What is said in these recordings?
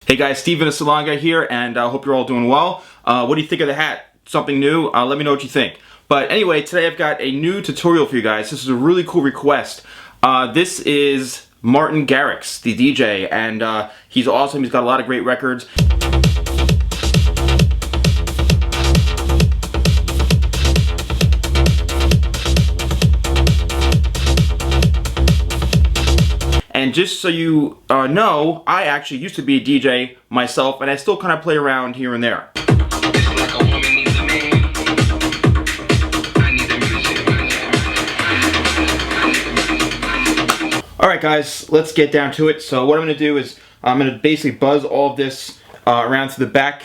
Hey guys, Steven the Salon Guy here, and I hope you're all doing well. What do you think of the hat? Something new? Let me know what you think. But anyway, today I've got a new tutorial for you guys. This is a really cool request. This is Martin Garrix, the DJ, and he's awesome. He's got a lot of great records. And just so you know, I actually used to be a DJ myself, and I still kind of play around here and there. Alright guys, let's get down to it. So what I'm going to do is I'm going to basically buzz all of this around to the back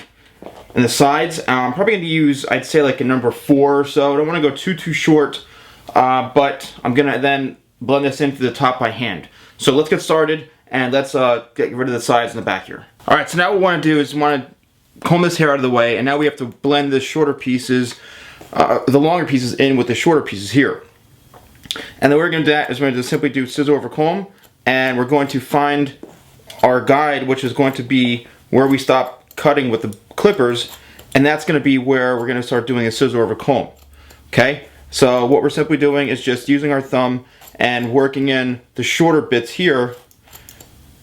and the sides. I'm probably going to use, I'd say, like a number 4 or so. I don't want to go too short, but I'm going to then blend this into the top by hand. So let's get started, and let's get rid of the sides and the back here. Alright, so now what we want to do is we want to comb this hair out of the way, and now we have to blend the shorter pieces, the longer pieces in with the shorter pieces here. And then what we're going to do is we're going to simply do scissor over comb, and we're going to find our guide, which is going to be where we stop cutting with the clippers, and that's going to be where we're going to start doing a scissor over comb. Okay? So what we're simply doing is just using our thumb and working in the shorter bits here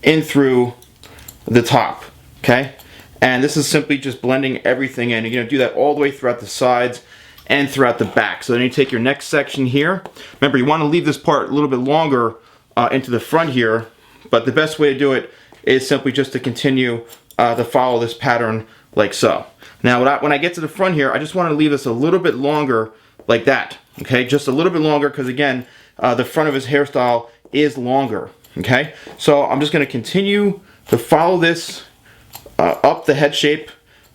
in through the top. Okay? And this is simply just blending everything in. You're going to do that all the way throughout the sides and throughout the back. So then you take your next section here. Remember, you want to leave this part a little bit longer into the front here, but the best way to do it is simply just to continue to follow this pattern like so. Now when I get to the front here, I just want to leave this a little bit longer like that. Okay, just a little bit longer, because again, the front of his hairstyle is longer. Okay, so I'm just going to continue to follow this up the head shape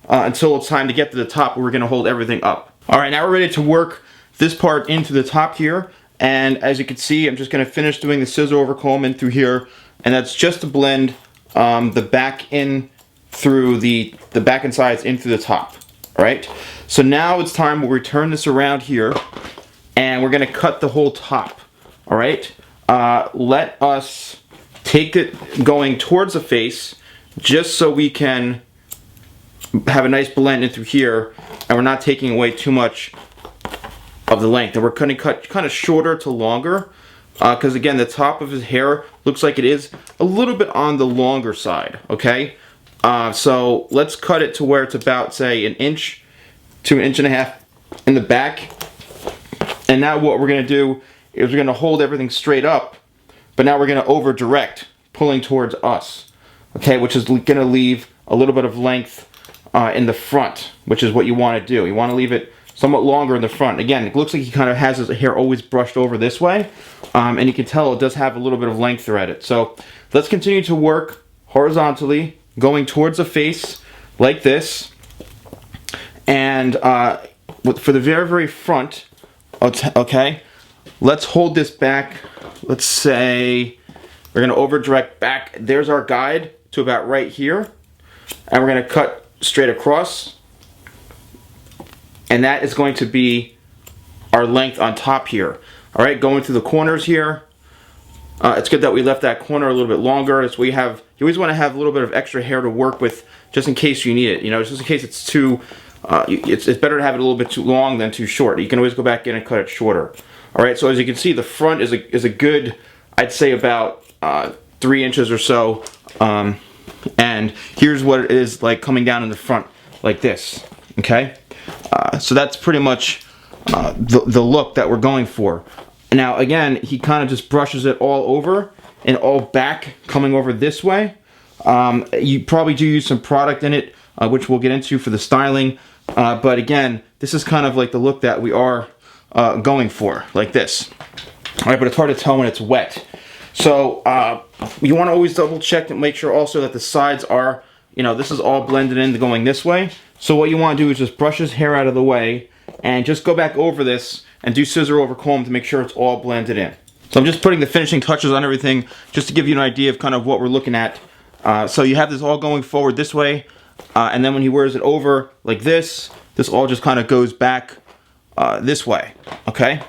until it's time to get to the top, where we're going to hold everything up. Alright, now we're ready to work this part into the top here, and as you can see, I'm just going to finish doing the scissor over comb in through here, and that's just to blend the back in through the back and sides in through the top. Alright, so now it's time we'll turn this around here, and we're going to cut the whole top. Alright, let us take it going towards the face, just so we can have a nice blend in through here, and we're not taking away too much of the length. And we're going to cut kind of shorter to longer, because again, the top of his hair looks like it is a little bit on the longer side. Okay, so let's cut it to where it's about, say, 1 inch to 1.5 inches in the back. And now what we're going to do is we're going to hold everything straight up, but now we're going to over direct, pulling towards us. Okay, which is going to leave a little bit of length in the front, which is what you want to do. You want to leave it somewhat longer in the front. Again, it looks like he kind of has his hair always brushed over this way, and you can tell it does have a little bit of length throughout it. So let's continue to work horizontally, going towards the face like this, and for the very front, okay, let's hold this back. Let's say we're going to over direct back. There's our guide to about right here, and we're going to cut straight across, and that is going to be our length on top here. Alright, going through the corners here. It's good that we left that corner a little bit longer. It's you always want to have a little bit of extra hair to work with, just in case you need it. You know, just in case it's too it's better to have it a little bit too long than too short. You can always go back in and cut it shorter. Alright, so as you can see, the front is a good, I'd say, about 3 inches or so. And here's what it is like coming down in the front like this. Okay, so that's pretty much the look that we're going for. Now again, he kind of just brushes it all over and all back, coming over this way. You probably do use some product in it, which we'll get into for the styling, but again, this is kind of like the look that we are going for, like this. Alright, but it's hard to tell when it's wet. So you want to always double check and make sure also that the sides are, you know, this is all blended in going this way. So what you want to do is just brush his hair out of the way and just go back over this and do scissor over comb to make sure it's all blended in. So I'm just putting the finishing touches on everything just to give you an idea of kind of what we're looking at. So you have this all going forward this way, and then when he wears it over like this all just kind of goes back this way. Okay?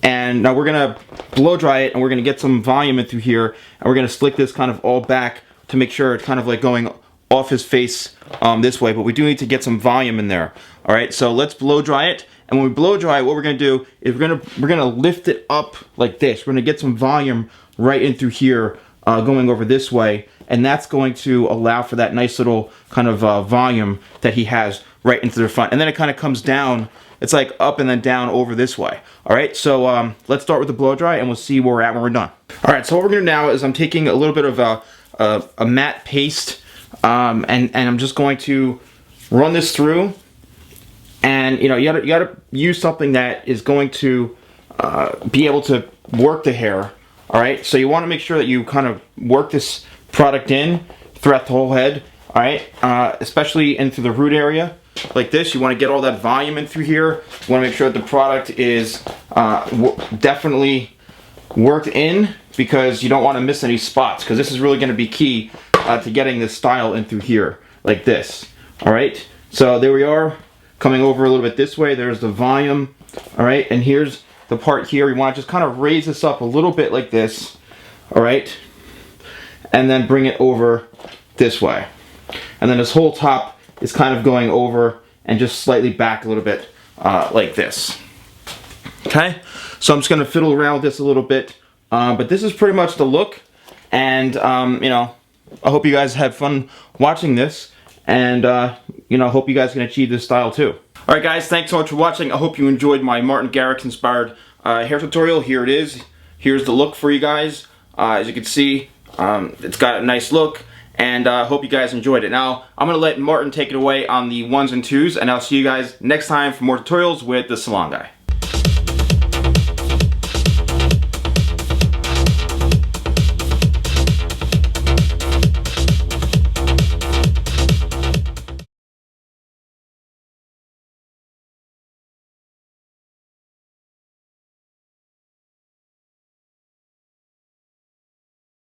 And now we're going to blow dry it, and we're going to get some volume in through here, and we're going to slick this kind of all back to make sure it's kind of like going off his face this way, but we do need to get some volume in there. All right, so let's blow dry it. And when we blow dry it, what we're gonna do is we're gonna lift it up like this. We're gonna get some volume right in through here, going over this way, and that's going to allow for that nice little kind of volume that he has right into the front. And then it kind of comes down. It's like up and then down over this way. All right, so let's start with the blow dry, and we'll see where we're at when we're done. All right, so what we're gonna do now is I'm taking a little bit of a matte paste, and I'm just going to run this through. And you know, you gotta use something that is going to be able to work the hair. All right, so you want to make sure that you kind of work this product in throughout the whole head. All right, especially into the root area like this. You want to get all that volume in through here. You want to make sure that the product is definitely worked in, because you don't want to miss any spots, because this is really going to be key to getting this style in through here like this. All right, so there we are. Coming over a little bit this way, there's the volume. All right, and here's the part here. You want to just kind of raise this up a little bit like this. All right, and then bring it over this way. And then this whole top is kind of going over and just slightly back a little bit like this. Okay, so I'm just gonna fiddle around with this a little bit, but this is pretty much the look. And you know, I hope you guys had fun watching this. And you know, hope you guys can achieve this style too. Alright guys, thanks so much for watching. I hope you enjoyed my Martin Garrix inspired hair tutorial. Here it is. Here's the look for you guys. As you can see, it's got a nice look, and I hope you guys enjoyed it. Now, I'm going to let Martin take it away on the 1s and 2s, and I'll see you guys next time for more tutorials with the Salon Guy.